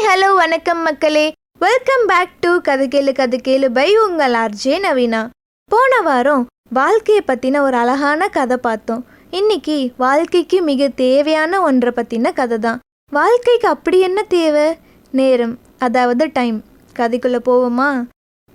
Hello வணக்கம் மக்களே. Welcome back to கதை கேளு பை உங்கள் ஆர்ஜே நவீனா. போன வாரம் வாழ்க்கையை பற்றின ஒரு அழகான கதை பார்த்தோம். இன்னைக்கு வாழ்க்கைக்கு மிக தேவையான ஒன்றை பற்றின கதை தான். வாழ்க்கைக்கு அப்படி என்ன தேவை? நேரம், அதாவது டைம். கதைக்குள்ளே போவோமா?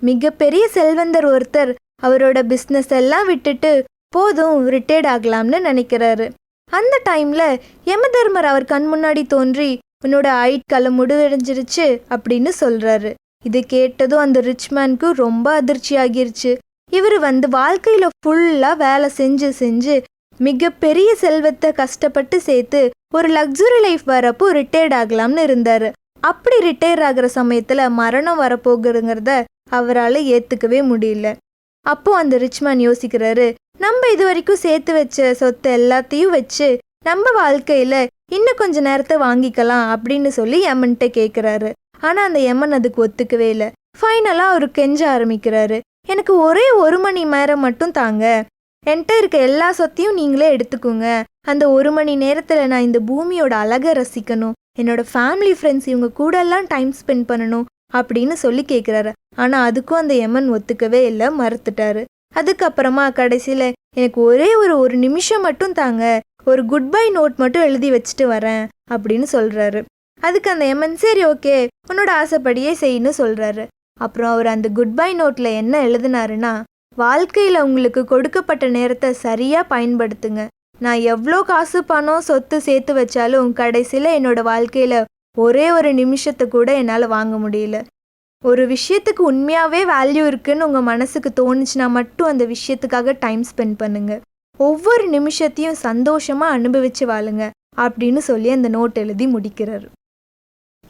மிகப்பெரிய செல்வந்தர் ஒருத்தர் அவரோட பிஸ்னஸ் எல்லாம் விட்டுட்டு போதும் ரிட்டையர்ட் ஆகலாம்னு நினைக்கிறாரு. அந்த டைமில் யமதர்மர் அவர் கண் முன்னாடி தோன்றி உன்னோட ஆயுட்காலம் முடிவடைஞ்சிருச்சு அப்படின்னு சொல்கிறாரு. இது கேட்டதும் அந்த ரிச்மேனுக்கு ரொம்ப அதிர்ச்சி ஆகிருச்சு. இவர் வாழ்க்கையில் ஃபுல்லாக வேலை செஞ்சு மிகப்பெரிய செல்வத்தை கஷ்டப்பட்டு சேர்த்து ஒரு லக்ஸுரி லைஃப் வரப்போ ரிட்டையர்ட் ஆகலாம்னு இருந்தார். அப்படி ரிட்டையர் ஆகிற சமயத்தில் மரணம் வரப்போகுதுங்கிறத அவரால் ஏற்றுக்கவே முடியல. அப்போது அந்த ரிச்மேன் யோசிக்கிறாரு, நம்ம இது வரைக்கும் சேர்த்து வச்ச சொத்தை எல்லாத்தையும் வச்சு நம்ம வாழ்க்கையில் இன்னும் கொஞ்ச நேரத்தை வாங்கிக்கலாம் அப்படின்னு சொல்லி யமன்கிட்ட கேட்குறாரு. ஆனால் அந்த யமன் அதுக்கு ஒத்துக்கவே இல்லை. ஃபைனலாக அவர் கெஞ்ச ஆரம்பிக்கிறாரு, எனக்கு ஒரே 1 மணி நேரம் மட்டும் தாங்க, என்கிட்ட இருக்க எல்லா சொத்தையும் நீங்களே எடுத்துக்கோங்க. அந்த 1 மணி நேரத்தில் நான் இந்த பூமியோட அழகை ரசிக்கணும், என்னோட ஃபேமிலி ஃப்ரெண்ட்ஸ் இவங்க கூடலாம் டைம் ஸ்பெண்ட் பண்ணணும் அப்படின்னு சொல்லி கேட்குறாரு. ஆனால் அதுக்கும் அந்த யமன் ஒத்துக்கவே இல்லை, மறுத்துட்டாரு. அதுக்கப்புறமா கடைசியில் எனக்கு ஒரே ஒரு நிமிஷம் மட்டும் தாங்க, ஒரு குட் பை நோட் மட்டும் எழுதி வச்சுட்டு வரேன் அப்படின்னு சொல்கிறாரு. அதுக்கு அந்த யமன் சரி ஓகே உன்னோட ஆசைப்படியே செய்யணும்னு சொல்கிறாரு. அப்புறம் அவர் அந்த குட் பை நோட்டில் என்ன எழுதினாருன்னா, வாழ்க்கையில் உங்களுக்கு கொடுக்கப்பட்ட நேரத்தை சரியாக பயன்படுத்துங்க. நான் எவ்வளோ காசு பணம் சொத்து சேர்த்து வச்சாலும் கடைசியில் என்னோட வாழ்க்கையில் ஒரே ஒரு நிமிஷத்தை கூட என்னால் வாங்க முடியல. ஒரு விஷயத்துக்கு உண்மையாகவே வேல்யூ இருக்குன்னு உங்கள் மனசுக்கு தோணுச்சுன்னா மட்டும் அந்த விஷயத்துக்காக டைம் ஸ்பெண்ட் பண்ணுங்கள். ஒவ்வொரு நிமிஷத்தையும் சந்தோஷமாக அனுபவித்து வாழுங்க அப்படின்னு சொல்லி அந்த நோட் எழுதி முடிக்கிறார்.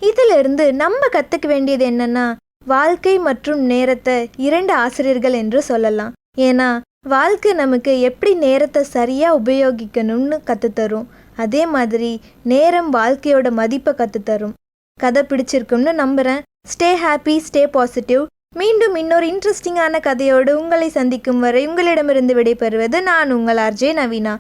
இதிலிருந்து நம்ம கற்றுக்க வேண்டியது என்னென்னா, வாழ்க்கை மற்றும் நேரத்தை 2 ஆசிரியர்கள் என்று சொல்லலாம். ஏன்னா வாழ்க்கை நமக்கு எப்படி நேரத்தை சரியாக உபயோகிக்கணும்னு கற்றுத்தரும். அதே மாதிரி நேரம் வாழ்க்கையோட மதிப்பை கற்றுத்தரும். கதை பிடிச்சிருக்கும்னு நம்புகிறேன். Stay happy, stay positive. மீண்டும் இன்னொரு இன்ட்ரெஸ்டிங்கான கதையோடு உங்களை சந்திக்கும் வரை உங்களிடமிருந்து விடைபெறுவது நான் உங்கள் ஆர்ஜே நவீனா.